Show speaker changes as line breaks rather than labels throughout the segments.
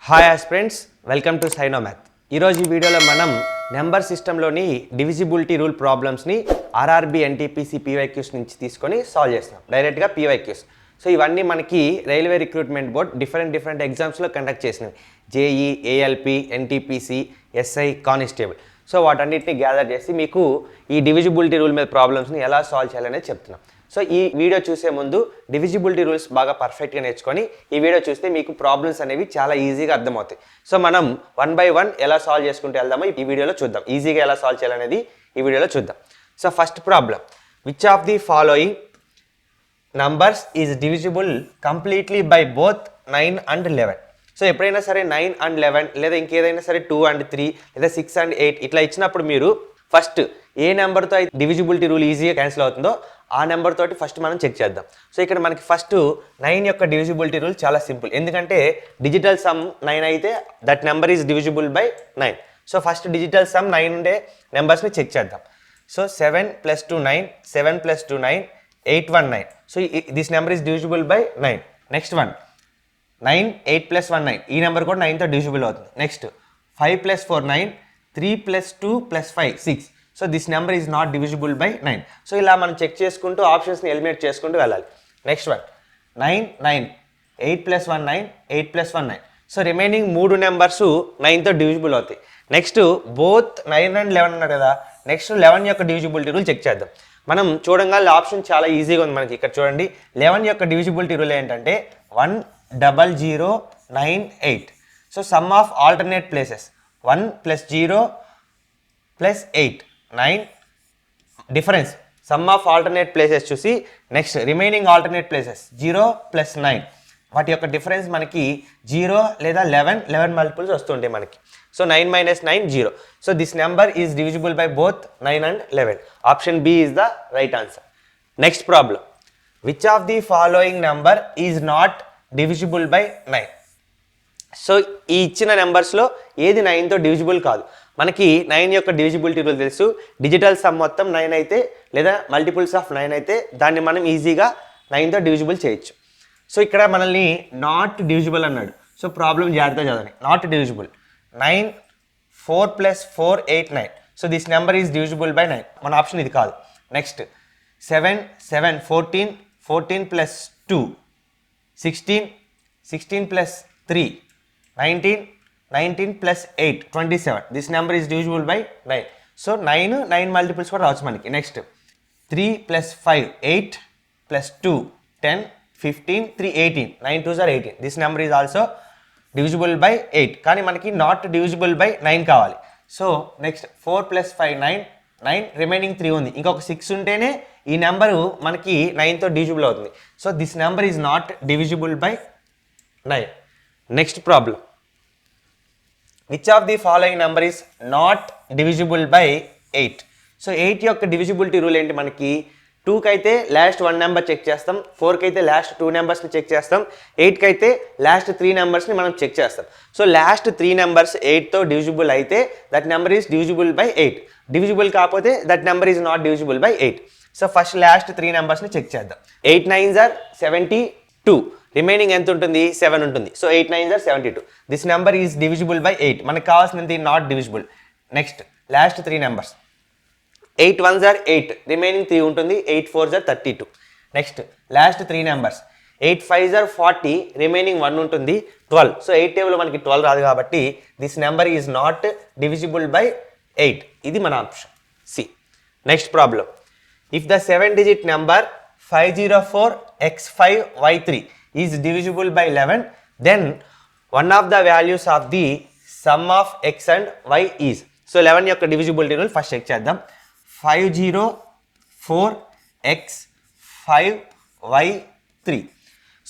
Hi aspirants, welcome to Synomath. ఈరోజు ఈ వీడియోలో మనం నెంబర్ సిస్టంలోని డివిజిబిలిటీ రూల్ ప్రాబ్లమ్స్ని ఆర్ఆర్బి ఎన్టీపీసీ పీవైక్యూస్ నుంచి తీసుకొని సాల్వ్ చేస్తున్నాం, డైరెక్ట్గా పీవైక్యూస్. సో ఇవన్నీ మనకి రైల్వే రిక్రూట్మెంట్ బోర్డ్ డిఫరెంట్ ఎగ్జామ్స్లో కండక్ట్ చేసినవి. JE, ALP, NTPC, SI, constable. So వాటన్నిటిని గ్యాదర్ చేసి మీకు ఈ డివిజిబిలిటీ రూల్ మీద ప్రాబ్లమ్స్ని ఎలా సాల్వ్ చేయాలనేది చెప్తున్నాం. సో ఈ వీడియో చూసే ముందు డివిజిబిలిటీ రూల్స్ బాగా పర్ఫెక్ట్గా నేర్చుకొని ఈ వీడియో చూస్తే మీకు ప్రాబ్లమ్స్ అనేవి చాలా ఈజీగా అర్థమవుతాయి. సో మనం 1 by 1 ఎలా సాల్వ్ చేసుకుంటూ వెళ్దామో ఈ వీడియోలో చూద్దాం. ఈజీగా ఎలా సాల్వ్ చేయాలనేది ఈ వీడియోలో చూద్దాం. So first problem, which of the following numbers is divisible completely by both 9 and 11. So ఎప్పుడైనా సరే 9 and 11 లేదా ఇంకేదైనా సరే 2 and 3 లేదా 6 and 8 ఇట్లా ఇచ్చినప్పుడు మీరు ఫస్ట్ ఏ నెంబర్తో అయితే డివిజిబిలిటీ రూల్ ఈజీగా క్యాన్సిల్ అవుతుందో ఆ నెంబర్ తోటి ఫస్ట్ మనం చెక్ చేద్దాం. సో ఇక్కడ మనకి ఫస్ట్ 9 యొక్క డివిజిబిలిటీ రూల్ చాలా సింపుల్, ఎందుకంటే డిజిటల్ సమ్ 9 అయితే that number is divisible by 9. So first digital sum 9 ఉండే నెంబర్స్ని చెక్ చేద్దాం. So 7 + 2 9, 7 + 2 9, 8 1 9. So this number is divisible by 9. Next one 9, 8 + 1 9, ఈ నెంబర్ కూడా 9తో డివిజిబుల్ అవుతుంది. Next 5 + 4 9, 3 + 2 + 5 6. So this number is not divisible by 9. So ఇలా మనం check చేసుకుంటూ ఆప్షన్స్ని eliminate చేసుకుంటూ వెళ్ళాలి. Next one 9 9, 8 + 1 9, 8 + 1 9. So remaining 3 numbers 9తో divisible అవుతాయి. నెక్స్ట్ బోత్ 9 and 11 ఉన్నారు కదా, నెక్స్ట్ 11 యొక్క డివిజిబిలిటీ రూల్ చెక్ చేద్దాం. మనం చూడంగానే ఆప్షన్ చాలా ఈజీగా ఉంది మనకి. ఇక్కడ చూడండి, 11 యొక్క డివిజిబిలిటీ రూల్ ఏంటంటే 1 0 0 9 8. So some of alternate places 1 + 0 + 8 9. Difference some of alternate places చూసి నెక్స్ట్ రిమైనింగ్ ఆల్టర్నేట్ ప్లేసెస్ 0 + 9, వాటి యొక్క డిఫరెన్స్ మనకి 0 లేదా 11 మల్టిపుల్స్ వస్తుంటాయి మనకి. So 9 - 9 0. So this number is divisible by both 9 and 11. Option B is the right answer. Next problem, which of the following number is not divisible by 9. So ఈ ఇచ్చిన నెంబర్స్లో ఏది 9తో divisible కాదు. మనకి 9 యొక్క డివిజిబిలిటీ రూల్ తెలుసు, digital sum మొత్తం 9 అయితే లేదా మల్టిపుల్స్ ఆఫ్ 9 అయితే దాన్ని మనం ఈజీగా 9తో డివిజిబుల్ చేయొచ్చు. సో ఇక్కడ మనల్ని నాట్ డివిజిబుల్ అన్నాడు. సో ప్రాబ్లం జాగ్రత్తగా చదవండి. Not divisible 9 4 + 4 8 9. So this number is divisible by 9. మన ఆప్షన్ ఇది కాదు. Next 7 7 14, 14 + 2 16, 16 + 3 19, 19 + 8 27. This number is divisible by 9. So 9 multiples కూడా రావచ్చు మనకి. Next 3 + 5 8 + 2 10 15 3 18, 9 2s are 18. This number is also divisible by 8, కానీ మనకి నాట్ డివిజిబుల్ బై 9 కావాలి. సో నెక్స్ట్ 4 + 5 9 9, రిమైనింగ్ 3 ఉంది, ఇంకొక 6 ఉంటేనే ఈ నెంబరు మనకి 9తో డివిజిబుల్ అవుతుంది. So this number is not divisible by 9. Next problem, which of the following number is not divisible by 8. So 8 యొక్క డివిజిబిలిటీ రూల్ ఏంటి మనకి, 2కి అయితే లాస్ట్ 1 నెంబర్ చెక్ చేస్తాం, 4కి అయితే లాస్ట్ 2 నెంబర్స్ని చెక్ చేస్తాం, 8కి అయితే లాస్ట్ 3 నెంబర్స్ని మనం చెక్ చేస్తాం. సో లాస్ట్ 3 నెంబర్స్ 8తో డివిజిబుల్ అయితే that number is divisible by 8. Divisible కాకపోతే that number is not divisible by 8. So first last 3 నెంబర్స్ని చెక్ చేద్దాం. 8 9s are 72, రిమైనింగ్ ఎంత ఉంటుంది, 7 ఉంటుంది. So 8 9s are 72. This number is divisible by 8. మనకు కావాల్సింది not divisible. Next last 3 numbers 8 1s are 8, remaining 3 ఉంటుంది, 8 4s are 32. Next last 3 numbers 8 5s are 40, remaining 1 ఉంటుంది, 12. So 8 table మనకి 12 రాదు కాబట్టి this number is not divisible by 8. ఇది మన option C. Next problem, if the 7-digit number 504x5y3 is divisible by 11, then one of the values of the sum of x and y ఈజ్. So 11 యొక్క divisibility rule first check చేద్దాం. 504x5y3.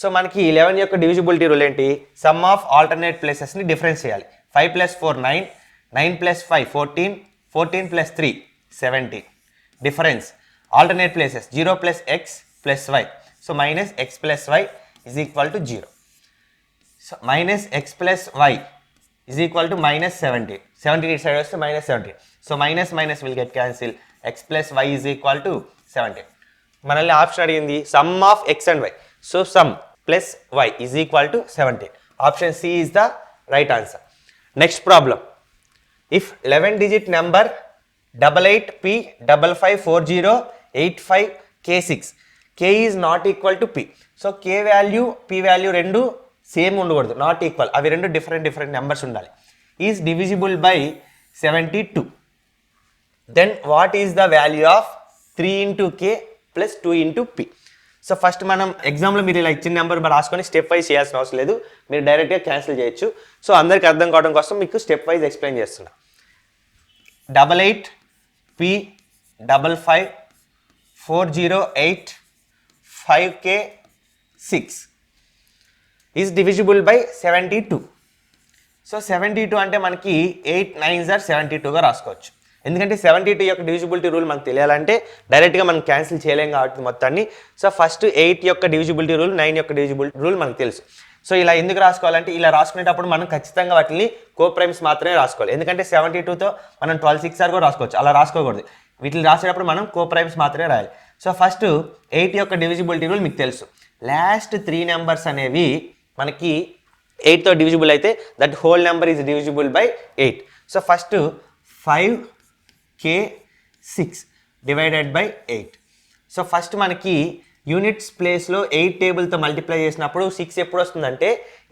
So మనకి 11 యొక్క divisibility rule ఏంటి, some of alternate ప్లేసెస్ని difference చేయాలి. 5 + 4 9, 9 + 5 14, 14 + 3 17. Difference alternate places 0 + x + y. So -x + y is equal to 0. So -x + y is equal to -17. 17 ఇటు side వస్తే -17. So minus will get cancel. x + y is equal to 17. మనల్ని option అడిగింది sum of x and y. So sum + y is equal to 17. Option C is the right answer. Next problem. If 11-digit number 88P554085K6 K is not equal to P. So K value P value రెండు same ఉండకూడదు, not equal, అవి రెండు different numbers ఉండాలి. Is divisible by 72. Then what is the value of 3 into K plus 2 into P? So first మనం ఎగ్జామ్లో మీరు ఇలా ఇచ్చిన నెంబర్ రాసుకొని స్టెప్ వైజ్ చేయాల్సిన అవసరం లేదు, మీరు డైరెక్ట్గా క్యాన్సిల్ చేయొచ్చు. సో అందరికి అర్థం కావడం కోసం మీకు స్టెప్ వైజ్ ఎక్స్ప్లెయిన్ చేస్తున్నా. 88P55408 5K6 is divisible by 72. So 72 అంటే మనకి 8 9s are 72గా రాసుకోవచ్చు. ఎందుకంటే 72 యొక్క డివిజిబిలిటీ రూల్ మనకు తెలియాలంటే డైరెక్ట్గా మనం క్యాన్సిల్ చేయలేం కాబట్టి మొత్తాన్ని. సో ఫస్ట్ 8 యొక్క డివిజిబిలిటీ రూల్, 9 యొక్క డివిజిబిలిటీ రూల్ మనకు తెలుసు. సో ఇలా ఎందుకు రాసుకోవాలంటే ఇలా రాసుకునేటప్పుడు మనం ఖచ్చితంగా వాటిని కోప్రైమ్స్ మాత్రమే రాసుకోవాలి. ఎందుకంటే 72తో మనం 12 6 కూడా రాసుకోవచ్చు, అలా రాసుకోకూడదు. వీటిని రాసేటప్పుడు మనం కోప్రైమ్స్ మాత్రమే రాయాలి. సో ఫస్ట్ 8 యొక్క డివిజిబిలిటీ రూల్ మీకు తెలుసు. లాస్ట్ 3 నెంబర్స్ అనేవి మనకి 8తో డివిజిబుల్ అయితే that whole number is divisible by 8. So first 5K6 divided by 8. So first మనకి యూనిట్స్ ప్లేస్లో 8 టేబుల్తో మల్టిప్లై చేసినప్పుడు 6 ఎప్పుడు వస్తుందంటే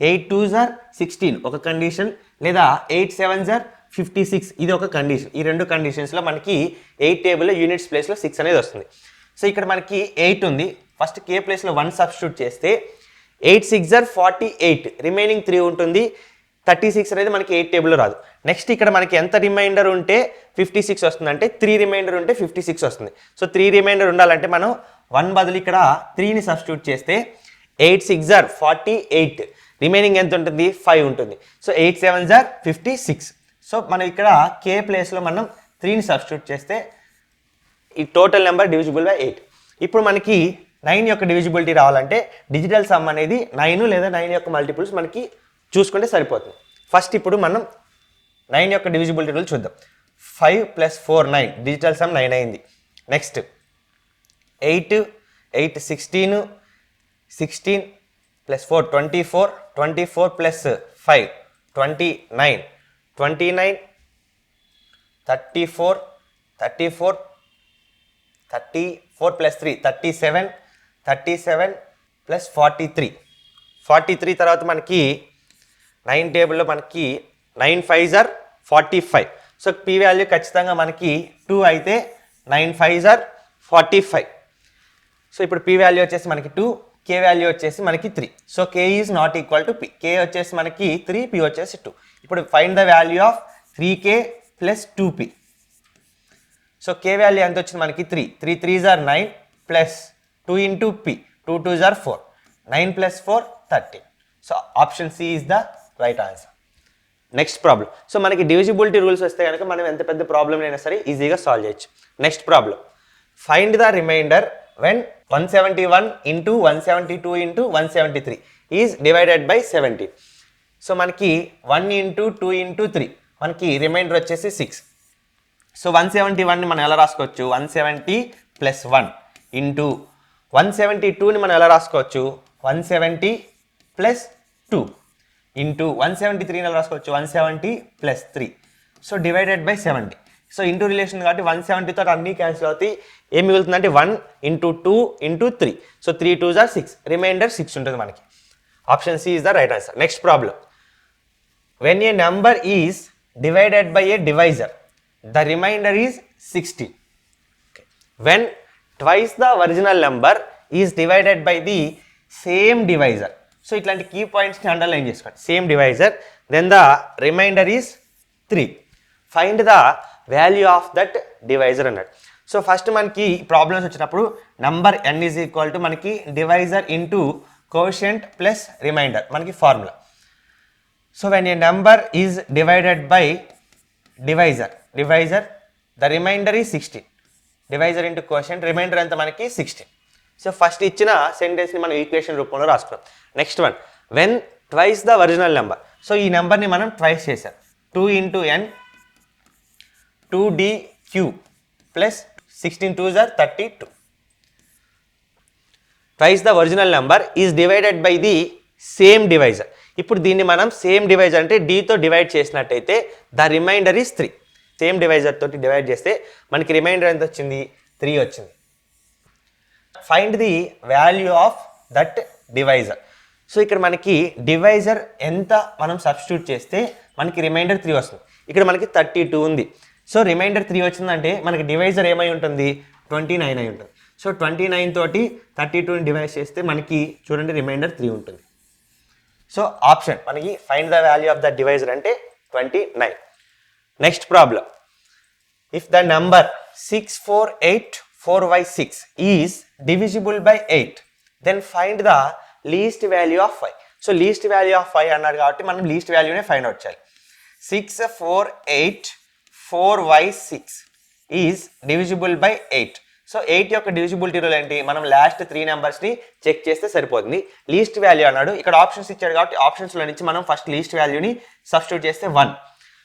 8 2s are 16 ఒక కండిషన్, లేదా 8 7s are 56 ఇది ఒక కండిషన్. ఈ రెండు కండిషన్స్లో మనకి 8 టేబుల్లో యూనిట్స్ ప్లేస్లో 6 అనేది వస్తుంది. సో ఇక్కడ మనకి 8 ఉంది, ఫస్ట్ K ప్లేస్లో 1 సబ్స్టిట్యూట్ చేస్తే 8 6s are 48, రిమైనింగ్ 3 ఉంటుంది. 36 అనేది మనకి 8 టేబుల్లో రాదు. నెక్స్ట్ ఇక్కడ మనకి ఎంత రిమైండర్ ఉంటే 56 వస్తుంది అంటే 3 రిమైండర్ ఉంటే 56 వస్తుంది. సో 3 రిమైండర్ ఉండాలంటే మనం 1 బదులు ఇక్కడ 3ని సబ్స్టిట్యూట్ చేస్తే 8 6s are 48, రిమైనింగ్ ఎంత ఉంటుంది 5 ఉంటుంది. So 8 7s are 56. సో మనం ఇక్కడ K ప్లేస్లో మనం 3ని సబ్స్టిట్యూట్ చేస్తే ఈ టోటల్ నెంబర్ డివిజిబుల్ బై 8. ఇప్పుడు మనకి 9 యొక్క డివిజిబిలిటీ రావాలంటే డిజిటల్ సమ్ అనేది 9 లేదా 9 యొక్క మల్టిపుల్స్ మనకి చూసుకుంటే సరిపోతుంది. ఫస్ట్ ఇప్పుడు మనం 9 యొక్క డివిజిబిలిటీ రూల్ చూద్దాం. 5 + 4 9, డిజిటల్ సమ్ 9 అయింది. నెక్స్ట్ 8 8 16 16 + 4 24 24 + 5 29 29 34 34 34 + 3 37 37 + 43 43 తర్వాత మనకి 9 టేబుల్లో మనకి 9 5s are 45. So P value ఖచ్చితంగా మనకి 2 అయితే 9 5s are 45. సో ఇప్పుడు P వాల్యూ వచ్చేసి మనకి 2, K వాల్యూ వచ్చేసి మనకి 3. So K is not equal to P. K వచ్చేసి మనకి 3, P వచ్చేసి 2. ఇప్పుడు find the value of 3K + 2P. So K value ఎంత వచ్చింది మనకి 3. 3 3s are 9 plus 2 into P. 2 2s are 4. 9 + 4 13. So option C is the right answer. Next problem. So మనకి divisibility rules వస్తే కనుక మనం ఎంత పెద్ద ప్రాబ్లం అయినా సరే ఈజీగా సాల్వ్ చేయొచ్చు. Next problem. Find the remainder when 171 into 172 into 173 is divided by 17. So మనకి 1 into 2 into 3 మనకి రిమైండర్ వచ్చేసి 6. సో 171ని మనం ఎలా రాసుకోవచ్చు, 170 + 1 ఇంటూ 172ని మనం ఎలా రాసుకోవచ్చు, 170 + 2 ఇంటూ 173ని ఎలా రాసుకోవచ్చు, 170 + 3. So divided by 70. So into relation కాబట్టి 170తో అన్నీ క్యాన్సిల్ అవుతాయి. ఏం మిగులుతుందంటే 1 into 2 into 3. So 3 2s are 6, remainder 6 ఉంటుంది మనకి. Option C is the right answer. Next problem. When a number is divided by a divisor the remainder is 16. Okay. When twice the original number is divided by the same divisor. So ఇట్లాంటి key పాయింట్స్ని underline చేసుకోండి. Same divisor, then the remainder is 3. Find the value of that divisor అన్నట్టు. So first మనకి problems వచ్చినప్పుడు number n is equal to మనకి divisor into quotient plus remainder మనకి formula. So when a number is divided by divisor the remainder is 16. divisor into quotient, remainder ఎంత మనకి 16. So first ఇచ్చిన సెంటెన్స్ని మనం equation రూపంలో రాసుకున్నాం. Next one, when twice the original number. So ఈ నెంబర్ని మనం ట్వైస్ చేసాం. 2 into n 2dq plus 16 2s are 32. Twice the original number is divided by the same divisor. ఇప్పుడు దీన్ని మనం సేమ్ డివైజర్ అంటే డీతో డివైడ్ చేసినట్టయితే the remainder is 3. Same divisor తోటి డివైడ్ చేస్తే మనకి రిమైండర్ ఎంత వచ్చింది? 3 వచ్చింది. Find the value of that divisor. So ఇక్కడ మనకి డివైజర్ ఎంత మనం సబ్స్టిట్యూట్ చేస్తే మనకి రిమైండర్ 3 వస్తుంది. ఇక్కడ మనకి 32 ఉంది. సో రిమైండర్ 3 వచ్చిందంటే మనకి డివైజర్ ఏమై ఉంటుంది? 29 అయి ఉంటుంది. సో 29 తోటి 32ని డివైడ్ చేస్తే మనకి చూడండి రిమైండర్ 3 ఉంటుంది. సో ఆప్షన్ మనకి find the value of the divisor అంటే 29. Next problem. If the number 6484y6 is divisible by 8 then find the least value of y. So least value of y అన్నారు కాబట్టి మనం least వాల్యూనే find out చేయాలి. 6484y6 is divisible by 8. So 8 యొక్క divisibility rule ఏంటి? మనం last 3 నెంబర్స్ని check చేస్తే సరిపోతుంది. లీస్ట్ వాల్యూ అన్నాడు, ఇక్కడ ఆప్షన్స్ ఇచ్చాడు కాబట్టి ఆప్షన్స్లో నుంచి మనం ఫస్ట్ లీస్ట్ వాల్యూని సబ్స్టిట్యూట్ చేస్తే 1.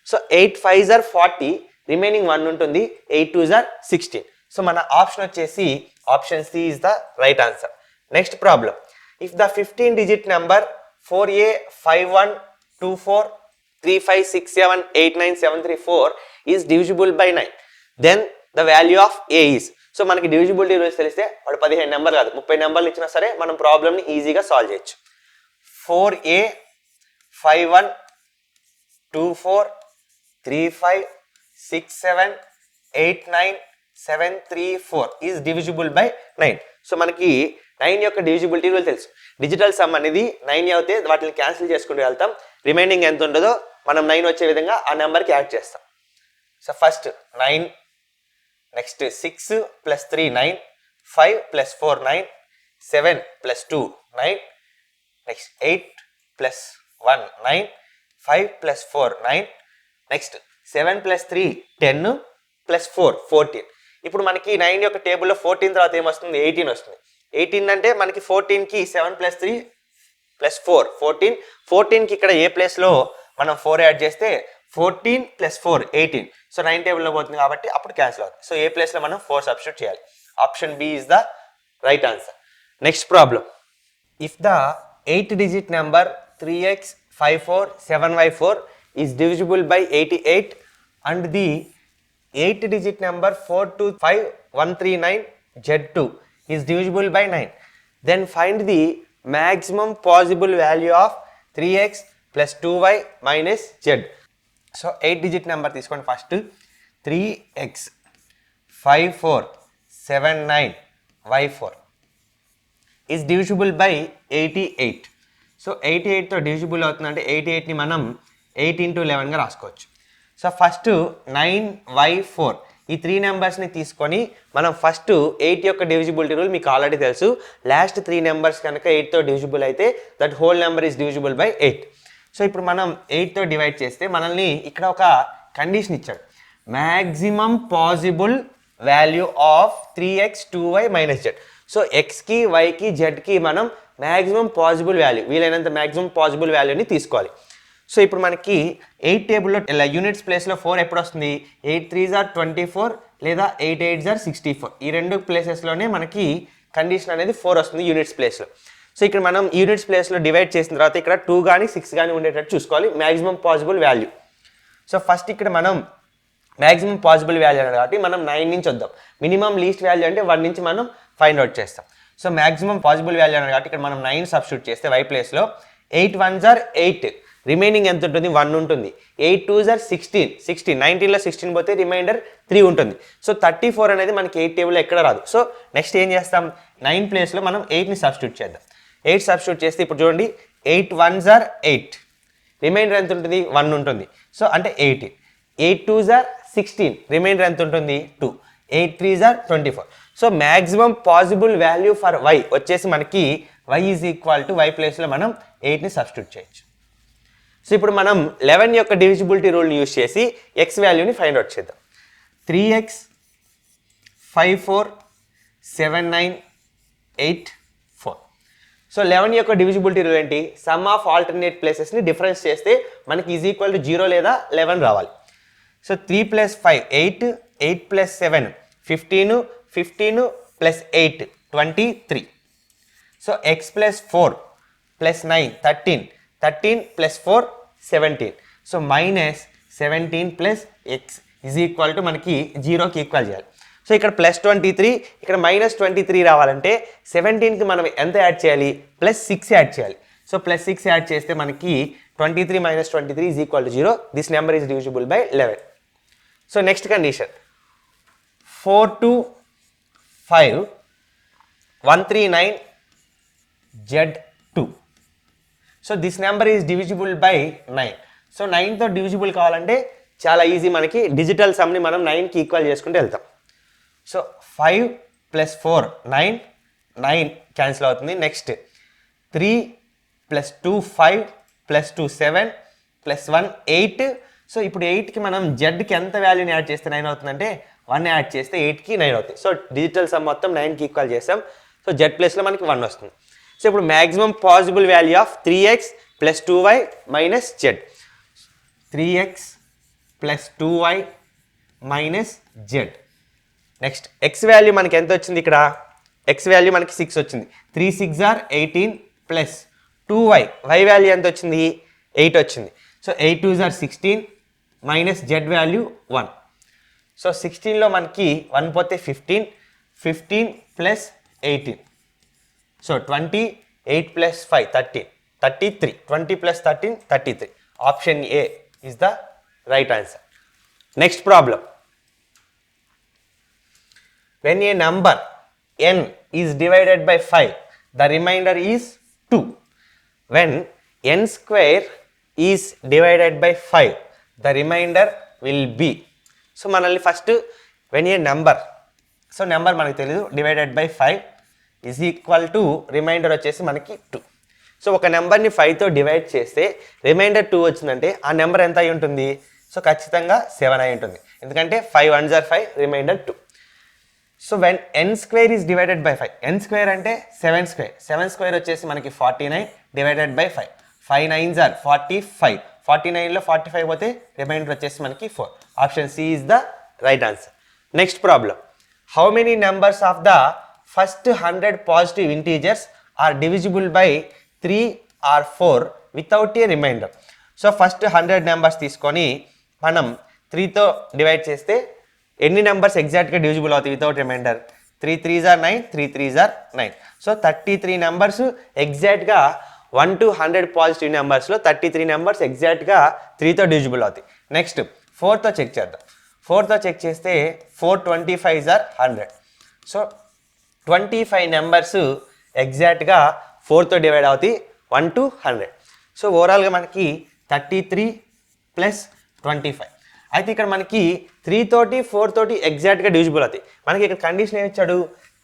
సో 8 5s are 40, రిమైనింగ్ 1 ఉంటుంది. 8 2s are 16. సో మన ఆప్షన్ వచ్చేసి option C is the right answer. Next problem. If the 15 digit number 4a512435678974 is divisible by 9 then the value of a is. So మనకి divisibility rules తెలిస్తే వాడు 15 number కాదు 30 నెంబర్లు ఇచ్చినా సరే మనం ప్రాబ్లమ్ని ఈజీగా సాల్వ్ చేయొచ్చు. 4a512435678974 is divisible by 9. So మనకి 9 యొక్క డివిజిబిలిటీ రూల్ తెలుసు. డిజిటల్ సమ్ అనేది 9 అయితే వాటిని క్యాన్సిల్ చేసుకుంటూ వెళ్తాం. రిమైనింగ్ ఎంత ఉంటుందో మనం 9 వచ్చే విధంగా ఆ నెంబర్కి యాడ్ చేస్తాం. So first 9, next 6 + 3 9, 5 + 4 9, 7 + 2 9, next 8 + 1 9, 5 + 4 9, next 7 + 3 10 + 4 14. ఇప్పుడు మనకి 9 యొక్క టేబుల్లో 14 తర్వాత ఏమొస్తుంది? 18 వస్తుంది. 18 అంటే మనకి 14కి 7 + 3 + 4 14. 14కి ఇక్కడ ఏ ప్లేస్లో మనం 4 యాడ్ చేస్తే 14 + 4 18. సో 9 టేబుల్లో పోతుంది కాబట్టి అప్పుడు క్యాన్సిల్ అవుతుంది. సో ఏ ప్లేస్లో మనం 4 సబ్స్టిట్యూట్ చేయాలి. Option B is the right answer. Next problem. If the 8 digit number 3x547y4 is divisible by 88 and the 8 digit number 425139z2 is divisible by 9, then find the maximum possible value of 3x plus 2y minus z. So 8 digit number తీసుకోండి. First 3x5479y4 is divisible by 88. So 88తో divisible అవుతుందంటే 88ని మనం 8 × 11గా రాసుకోవచ్చు. So first 9y4 ఈ 3 నెంబర్స్ని తీసుకొని మనం first 8 యొక్క డివిజిబిలిటీ రూల్ మీకు ఆల్రెడీ తెలుసు. లాస్ట్ 3 నెంబర్స్ కనుక 8తో డివిజిబుల్ అయితే that whole number is divisible by 8. So ఇప్పుడు మనం 8తో డివైడ్ చేస్తే మనల్ని ఇక్కడ ఒక కండిషన్ ఇచ్చాడు. Maximum possible value of 3x 2y minus z. So ఎక్స్కి వైకి జెడ్కి మనం మ్యాక్సిమం పాసిబుల్ వాల్యూ వీలైనంత మ్యాక్సిమం పాసిబుల్ వాల్యూని తీసుకోవాలి. సో ఇప్పుడు మనకి 8 టేబుల్లో యూనిట్స్ ప్లేస్లో 4 ఎప్పుడు వస్తుంది? 8 3s are 24 లేదా 8 8s are 64. ఈ రెండు ప్లేసెస్లోనే మనకి కండిషన్ అనేది 4 వస్తుంది యూనిట్స్ ప్లేస్లో. సో ఇక్కడ మనం యూనిట్స్ ప్లేస్లో డివైడ్ చేసిన తర్వాత ఇక్కడ 2 కానీ 6 కానీ ఉండేటట్టు చూసుకోవాలి maximum possible value. So first ఇక్కడ మనం మ్యాక్సిమం పాసిబుల్ వాల్యూ అన్నారు కాబట్టి మనం 9 నుంచి వద్దాం. మినిమం లీస్ట్ వాల్యూ అంటే 1 నుంచి మనం ఫైండ్ అవుట్ చేస్తాం. సో మ్యాక్సిమం పాసిబుల్ వాల్యూ అన్నారు కాబట్టి ఇక్కడ మనం 9 సబ్స్టిట్యూట్ చేస్తే y ప్లేస్లో 8 1s are 8, రిమైనింగ్ ఎంత ఉంటుంది? 1 ఉంటుంది. 8 2s are 16, 19లో 16 పోతే రిమైండర్ 3 ఉంటుంది. సో 34 అనేది మనకి 8 టేబుల్లో ఎక్కడ రాదు. సో నెక్స్ట్ ఏం చేస్తాం? 9 ప్లేస్లో మనం 8ని సబ్స్టిట్యూట్ చేద్దాం. 8 సబ్స్టిట్యూట్ చేస్తే ఇప్పుడు చూడండి 8 1s are 8, రిమైండర్ ఎంత ఉంటుంది? 1 ఉంటుంది. సో అంటే 18. 8 2s are 16, రిమైండర్ ఎంత ఉంటుంది? 2. 8 3s are 24. So maximum possible value for y వచ్చేసి మనకి y is equal to y ప్లేస్లో మనం 8ని సబ్స్టిట్యూట్ చేయొచ్చు. సో ఇప్పుడు మనం 11 యొక్క డివిజిబిలిటీ రూల్ని యూజ్ చేసి x వాల్యూని ఫైండ్ అవుట్ చేద్దాం. 3x 54798 సో 11 యొక్క డివిజిబిలిటీ రూల్ ఏంటి? సమ్ ఆఫ్ ఆల్టర్నేట్ ప్లేసెస్ని డిఫరెన్స్ చేస్తే మనకి ఈజ్ ఈక్వల్ టు 0 లేదా 11 రావాలి. So 3 + 5 8, 8 + 7 15, 15 + 8 23. So x + 4 + 9 13, 13 plus 4 17. So minus 17 plus X is equal to మనకి 0కి ఈక్వల్ చేయాలి. సో ఇక్కడ ప్లస్ 23, ఇక్కడ మైనస్ 23 రావాలంటే 17కి మనం ఎంత యాడ్ చేయాలి? ప్లస్ 6 యాడ్ చేయాలి. సో ప్లస్ 6 యాడ్ చేస్తే మనకి 23 minus 23 is equal to 0. This number is divisible by 11. So next condition, 4 to 5 139 Z2. So this number is divisible by 9. So 9 తో divisible కావాలంటే చాలా ఈజీ, మనకి డిజిటల్ సమ్ని మనం 9కి ఈక్వల్ చేసుకుంటూ వెళ్తాం. సో 5 ప్లస్ 4 9, 9 క్యాన్సిల్ అవుతుంది. Next 3 plus 2 5 plus 2 7 plus 1 8. So ఇప్పుడు 8కి మనం జెడ్కి ఎంత వాల్యూని యాడ్ చేస్తే 9 అవుతుందంటే 1 యాడ్ చేస్తే 8కి 9 అవుతుంది. సో డిజిటల్ సమ్ మొత్తం 9కి ఈక్వల్ చేస్తాం. సో జెడ్ ప్లస్లో మనకి 1 వస్తుంది. సో ఇప్పుడు maximum possible value of 3x plus 2y minus Z. 3x plus 2y minus Z. Next X value మనకి ఎంత వచ్చింది? ఇక్కడ ఎక్స్ వాల్యూ మనకి 6 వచ్చింది. 3 6 are 18 plus 2y, y value ఎంత వచ్చింది? 8 వచ్చింది. So 8 2 or 16 minus Z value 1. So 16లో మనకి 1 పోతే 15, 15 plus 18. So 28 plus 5 13, 33. 20 plus 13 33. Option A is the right answer. Next problem. When a number n is divided by 5, the remainder is 2. When n square is divided by 5, the remainder will be. So manali first when a number, so number manaki teliyadu, divided by 5 is equal to remainder వచ్చేసి మనకి 2. So ఒక నెంబర్ని 5తో divide చేస్తే reminder 2 వచ్చిందంటే ఆ number ఎంత అయి ఉంటుంది? సో ఖచ్చితంగా 7 అయి ఉంటుంది. ఎందుకంటే 5 1s are 5, remainder 2. So when n square is divided by 5, n square అంటే 7 స్క్వేర్. 7 స్క్వేర్ వచ్చేసి మనకి 49 డివైడెడ్ బై 5. 5 9s are 45. 49లో 45 పోతే రిమైండర్ వచ్చేసి మనకి 4. Option C is the right answer. Next problem. How many numbers of the first 100 positive integers are divisible by 3 or 4 without a remainder. So first 100 numbers తీసుకొని మనం 3తో divide చేస్తే ఎన్ని numbers ఎగ్జాక్ట్గా divisible అవుతాయి without remainder? 3 3s are 9, 3 3s are 9. So 33 numbers ఎగ్జాక్ట్గా 1 to 100 positive నెంబర్స్లో 33 numbers ఎగ్జాక్ట్గా 3తో డివిజిబుల్ అవుతాయి. నెక్స్ట్ 4తో చెక్ చేద్దాం. 4తో చెక్ చేస్తే 4 25s are 100. సో 25 నెంబర్స్ ఎగ్జాక్ట్గా 4తో డివైడ్ అవుతాయి 1 to 100. సో ఓవరాల్గా మనకి 33 ప్లస్ 25. అయితే ఇక్కడ మనకి 3 తోటి 4 తోటి ఎగ్జాక్ట్గా డివిజిబుల్ అవుతాయి. మనకి ఇక్కడ కండిషన్ ఏమి ఇచ్చాడు?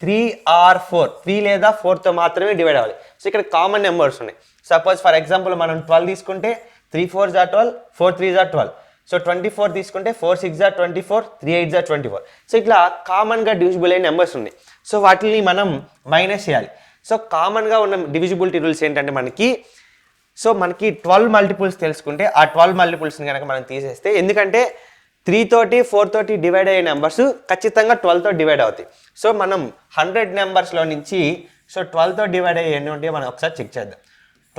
3 or 4, 3 లేదా 4తో మాత్రమే డివైడ్ అవ్వాలి. సో ఇక్కడ కామన్ నెంబర్స్ ఉన్నాయి. సపోజ్ ఫర్ ఎగ్జాంపుల్ మనం 12 తీసుకుంటే 3 4s are 12, 4 3s are 12. So 24 తీసుకుంటే 4 6s are 24, 3 8s are 24. So ఇట్లా కామన్గా డివిజిబుల్ అయిన నెంబర్స్ ఉన్నాయి. సో వాటిని మనం మైనస్ చేయాలి. సో కామన్గా ఉన్న డివిజిబిలిటీ రూల్స్ ఏంటంటే మనకి 12 మల్టిపుల్స్ తెలుసుకుంటే ఆ 12 మల్టిపుల్స్ని కనుక మనం తీసేస్తే, ఎందుకంటే 3 తోటి 4 తోటి డివైడ్ అయ్యే నెంబర్స్ ఖచ్చితంగా 12తో డివైడ్ అవుతాయి. సో మనం 100 నెంబర్స్లో నుంచి 12తో డివైడ్ అయ్యే ఎన్ని ఉంటాయో మనం ఒకసారి చెక్ చేద్దాం.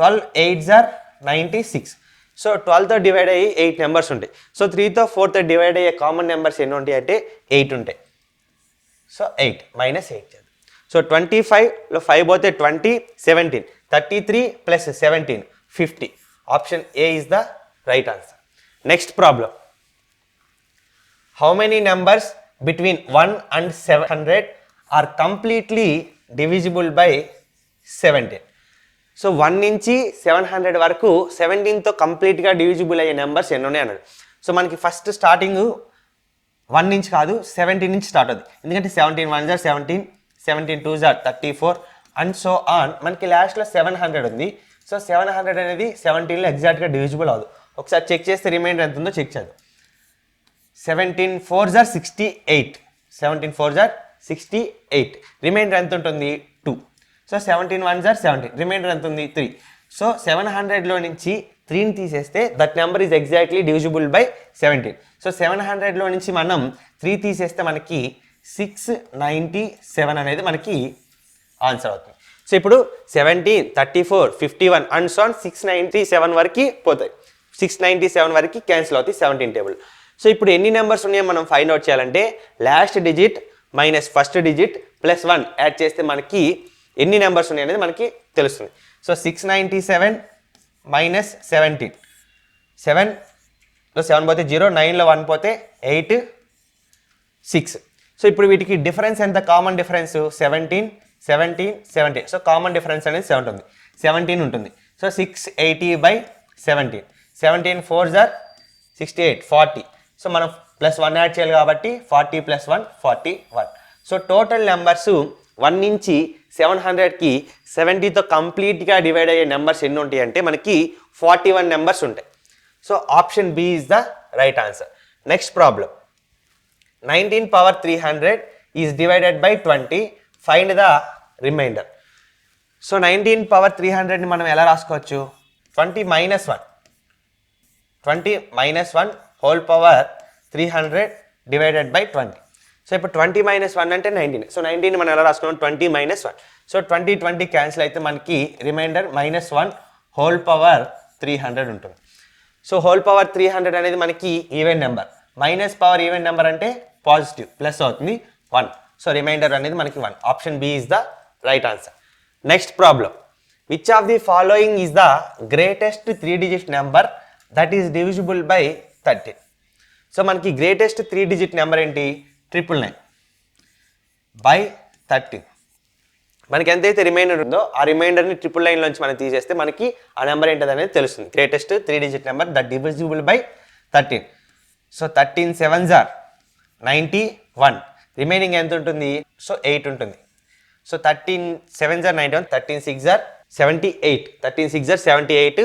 12 8s are 96. సో 12తో డివైడ్ అయ్యి 8 నెంబర్స్ ఉంటాయి. సో 3తో 4తో డివైడ్ అయ్యే కామన్ నెంబర్స్ ఎన్ని ఉంటాయి అంటే 8 ఉంటాయి. సో 8 మైనస్ 8 చేద్దాం. సో 25లో 5 పోతే 20, 17, 33 plus 17 50. Option A is the right answer. Next problem. How many numbers between 1 and 700 are completely divisible by 17? So 1 నుంచి 700 వరకు 17తో కంప్లీట్గా డివిజిబుల్ అయ్యే నెంబర్స్ ఎన్ని ఉన్నాయి అన్నాడు. సో మనకి ఫస్ట్ స్టార్టింగ్ 1 నుంచి కాదు 17 నుంచి స్టార్ట్ అవుతుంది. ఎందుకంటే 17 1s are 17, 17 2s are 34 and so on. మనకి లాస్ట్లో 700 ఉంది. సో 700 అనేది 17లో ఎగ్జాక్ట్గా డివిజిబుల్ అవ్వదు. ఒకసారి చెక్ చేస్తే రిమైండర్ ఎంత ఉందో చెక్ చేద్దాం. 17 4s are 68, 17 4s are 68. Reminder ఎంత ఉంటుంది? 2. సో 17 1s are 17, రిమైండర్ ఎంత ఉంది? 3. సో 700లో నుంచి 3ని తీసేస్తే that number is exactly divisible by 17. So 700లో నుంచి మనం 3 తీసేస్తే మనకి 697 అనేది మనకి ఆన్సర్ అవుతుంది. సో సో ఇప్పుడు 17, 34, 51 అండ్ సో 697 వరకు పోతాయి. 697 వరకు క్యాన్సిల్ అవుతాయి 17 టేబుల్. సో ఇప్పుడు ఎన్ని నెంబర్స్ ఉన్నాయో మనం ఫైండ్ అవుట్ చేయాలంటే last digit minus first digit plus 1 add చేస్తే మనకి ఎన్ని నెంబర్స్ ఉన్నాయి అనేది మనకి తెలుస్తుంది. సో 697 మైనస్ 17, 7లో 7 పోతే 0, 9లో 1 పోతే 8, 6. సో ఇప్పుడు వీటికి డిఫరెన్స్ ఎంత? Common difference 17, 17, 17. So common difference అనేది 17 ఉంటుంది. So 680/17, 17 4s are 68, 40. సో మనం ప్లస్ 1 యాడ్ చేయాలి కాబట్టి 40 + 1 41. సో టోటల్ నెంబర్స్ 1 నుంచి 700కి 70తో కంప్లీట్గా డివైడ్ అయ్యే నెంబర్స్ ఎన్ని ఉంటాయి అంటే మనకి 41 నెంబర్స్ ఉంటాయి. So option B is the right answer. Next problem, 19 power 300 is divided by 20. Find the remainder. So 19 power 300ని మనం ఎలా రాసుకోవచ్చు? 20 minus 1. 20 minus 1 whole power 300 divided by 20. So ఇప్పుడు 20 minus 1 అంటే 19. సో 19ని మనం ఎలా రాసుకున్నాం? 20 minus 1. సో 20, 20 క్యాన్సిల్ అయితే మనకి రిమైండర్ -1 whole power 300 ఉంటుంది. సో హోల్ పవర్ 300 అనేది మనకి even number, minus power even number అంటే పాజిటివ్, ప్లస్ అవుతుంది 1. సో రిమైండర్ అనేది మనకి 1. Option B is the right answer. Next problem, which of the following is the greatest 3 digit number that is divisible by 13. So మనకి greatest 3 digit number ఏంటి? 999/13. మనకి ఎంతైతే reminder ఉందో ఆ రిమైండర్ని 999 నుంచి మనం తీసేస్తే మనకి ఆ నెంబర్ ఏంటది అనేది తెలుస్తుంది. Greatest 3 digit number that divisible by 13. So 13 7s are 91. Remaining ఎంత ఉంటుంది? సో 8 ఉంటుంది. So 13 7s are 91, 13 6s are 78, 13 6s are 78.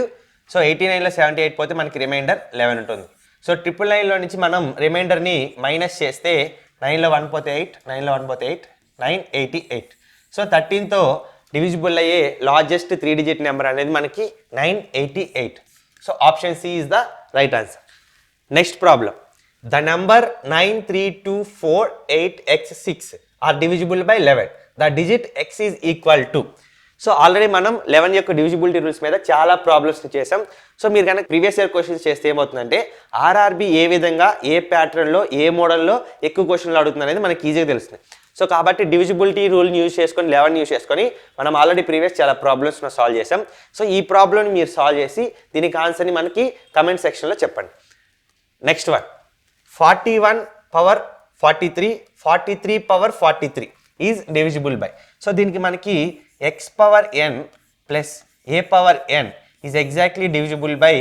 So 89లో 78 పోతే మనకి రిమైండర్ 11 ఉంటుంది. సో 999లో నుంచి మనం రిమైండర్ని మైనస్ చేస్తే 9లో 1 పోతే 8, 9లో 1 పోతే 8, 988. సో 13తో డివిజిబుల్ అయ్యే లార్జెస్ట్ 3 డిజిట్ నెంబర్ అనేది మనకి 988. So option C is the right answer. Next problem, the number 93248x6 are divisible by 11. The digit x is equal to. So already మనం 11 యొక్క డివిజిబిలిటీ రూల్స్ మీద చాలా ప్రాబ్లమ్స్ చేసాం. సో మీరు కనుక ప్రీవియస్ ఇయర్ క్వశ్చన్స్ చేస్తే ఏమవుతుందంటే ఆర్ఆర్బి ఏ విధంగా ఏ ప్యాటర్న్లో ఏ మోడల్లో ఎక్కువ క్వశ్చన్లు అడుగుతుంది అనేది మనకి ఈజీగా తెలుస్తుంది. సో కాబట్టి డివిజిబిలిటీ రూల్ని యూజ్ చేసుకొని 11 యూజ్ చేసుకొని మనం ఆల్రెడీ ప్రీవియస్ చాలా ప్రాబ్లమ్స్ సాల్వ్ చేసాం. సో ఈ ప్రాబ్లమ్ని మీరు సాల్వ్ చేసి దీనికి ఆన్సర్ని మనకి కమెంట్ సెక్షన్లో చెప్పండి. Next one, 41 power 43, 43 power 43 is divisible by. So దీనికి మనకి x power n plus a power n is exactly divisible by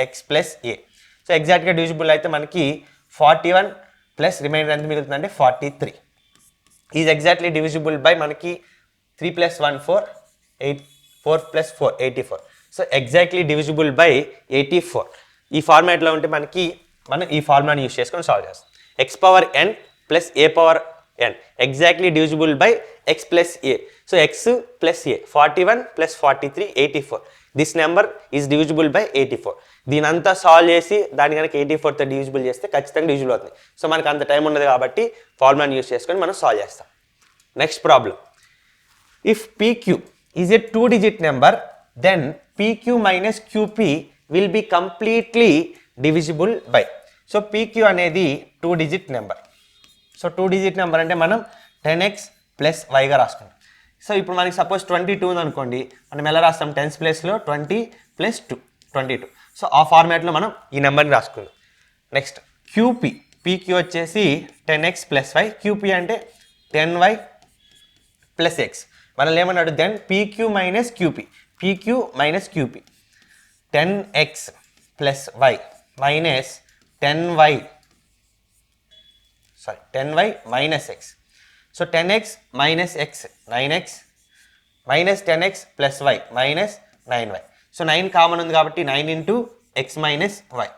x plus a. So ఎగ్జాక్ట్గా డివిజిబుల్ అయితే మనకి 41 ప్లస్ రిమైండర్ ఎంత మిగులుతుందంటే 43 ఈజ్ ఎగ్జాక్ట్లీ డివిజిబుల్ బై మనకి 3 + 1 4, 8 4 + 4 84. So exactly divisible by 84. ఈ ఫార్మాట్లో ఉంటే మనకి మనం ఈ ఫార్ములాని యూస్ చేసుకొని సాల్వ్ చేస్తాం. x power n plus a power n exactly divisible by x plus a. So x plus a 41 plus 43 84. This number is divisible by 84. దీని అంతా సాల్వ్ చేసి దాన్ని కనుక 84తో డివిజిబుల్ చేస్తే ఖచ్చితంగా డివిజిబుల్ అవుతుంది. సో మనకు అంత టైం ఉండదు కాబట్టి ఫార్ములాని యూస్ చేసుకొని మనం సాల్వ్ చేస్తాం. Next problem, if pq is a 2 digit number then pq minus qp will be completely divisible by. So pq అనేది 2 digit number. So 2 digit number అంటే మనం 10x ప్లస్ వైగా రాసుకుంటాం. సో ఇప్పుడు మనకి సపోజ్ 22 ఉంది అనుకోండి, మనం ఎలా రాస్తాం? 10s ప్లేస్లో 20 + 2 22. సో ఆ ఫార్మాట్లో మనం ఈ నెంబర్ని రాసుకుందాం. నెక్స్ట్ qp, pq వచ్చేసి 10x ప్లస్ వై, qp అంటే 10y ప్లస్ x. మనల్ని ఏమన్నాడు? Then pq minus qp, pq minus qp 10x plus y minus 10y minus x. So 10x minus x 9x minus 10x plus y minus 9y. So 9 common ఉంది కాబట్టి 9 into x minus y.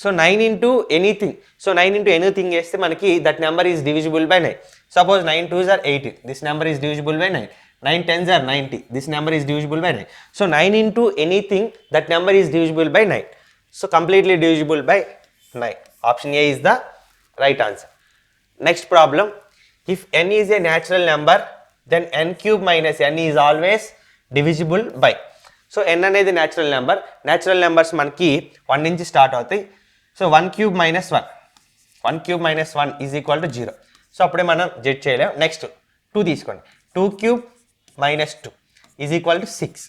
So 9 into anything. So 9 into anything చేస్తే మనకి that number is divisible by 9. Suppose 9 2s are 18, this number is divisible by 9. 9 10s are 90, this number is divisible by 9. So 9 into anything that number is divisible by 9. So completely divisible by 9. Option A is the right answer. Next problem, if n is a natural number then N cube minus N is always divisible by. So N అనేది natural number. Natural numbers మనకి 1 నుంచి start అవుతాయి. So 1 cube minus 1, 1 cube minus 1 is equal to 0. So అప్పుడే మనం judge చేయలేం. Next 2 తీసుకోండి. 2 cube minus 2 is equal to 6.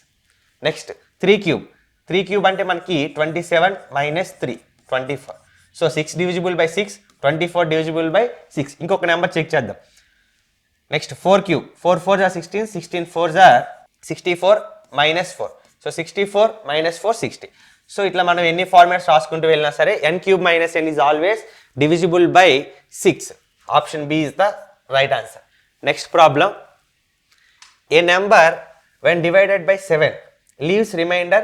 Next 3 cube, 3 cube అంటే మనకి 27 minus 3 24. So 6 divisible by 6, 24 divisible by 6. ఇంకొక నెంబర్ చెక్ చేద్దాం. నెక్స్ట్ 4 క్యూబ్, 4 4 జా 16, 16 4 జా 64 మైనస్ 4. So 64 minus 4 60. సో ఇట్లా మనం ఎన్ని ఫార్మాట్స్ రాసుకుంటూ వెళ్ళినా సరే N cube minus N is always divisible by 6. Option B is the right answer. Next problem, A number when divided by 7 leaves remainder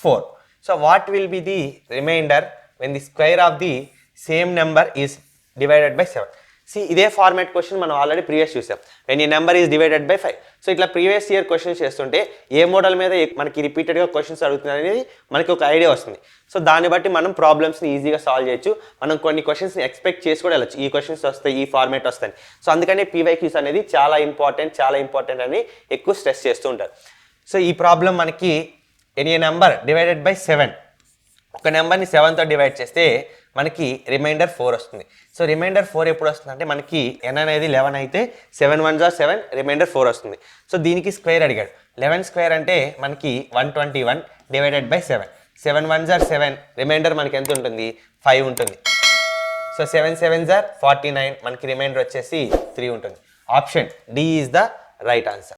4. So what will be the remainder when the square of the same number is divided by 7? See, ఇదే format question మనం already previous చూసాం. when a number is divided by 5. So ఇట్లా previous year questions చేస్తుంటే ఏ model మీద మనకి రిపీటెడ్గా questions అడుగుతున్నాయి అనేది మనకి ఒక ఐడియా వస్తుంది. సో దాన్ని బట్టి మనం ప్రాబ్లమ్స్ని ఈజీగా సాల్వ్ చేయొచ్చు. మనం కొన్ని క్వశ్చన్స్ని ఎక్స్పెక్ట్ చేసి కూడా వెళ్ళచ్చు, ఈ క్వశ్చన్స్ వస్తాయి, ఈ ఫార్మాట్ వస్తాయి. సో అందుకని పీవైక్యూస్ అనేది చాలా ఇంపార్టెంట్ అని ఎక్కువ స్ట్రెస్ చేస్తూ ఉంటారు. సో ఈ ప్రాబ్లం మనకి ఎనీ నెంబర్ డివైడెడ్ బై 7, ఒక నెంబర్ని 7తో డివైడ్ చేస్తే మనకి రిమైండర్ 4 వస్తుంది. సో రిమైండర్ 4 ఎప్పుడు వస్తుంది అంటే మనకి n అనేది 11 అయితే 7 1 జా 7, రిమైండర్ 4 వస్తుంది. సో దీనికి స్క్వేర్ అడిగాడు. 11 స్క్వేర్ అంటే మనకి 121 డివైడెడ్ బై 7. 7 1 జా 7, రిమైండర్ మనకి ఎంత ఉంటుంది? 5 ఉంటుంది. సో 7 7 జా 49, మనకి రిమైండర్ వచ్చేసి 3 ఉంటుంది. Option D is the right answer.